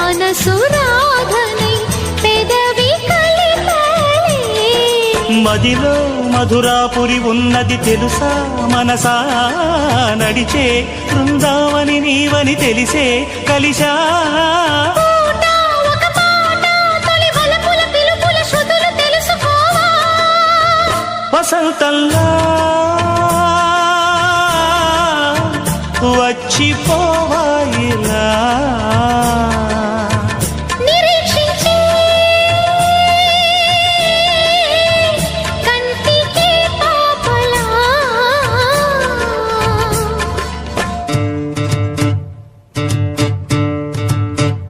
మనసు రాధనై పెదవి కలిపలే మదిలో మధురాపురి ఉన్నది తెలుసా మనసా నడిచే బృందావని నీవని తెలిసే కలిశా వసంతంలా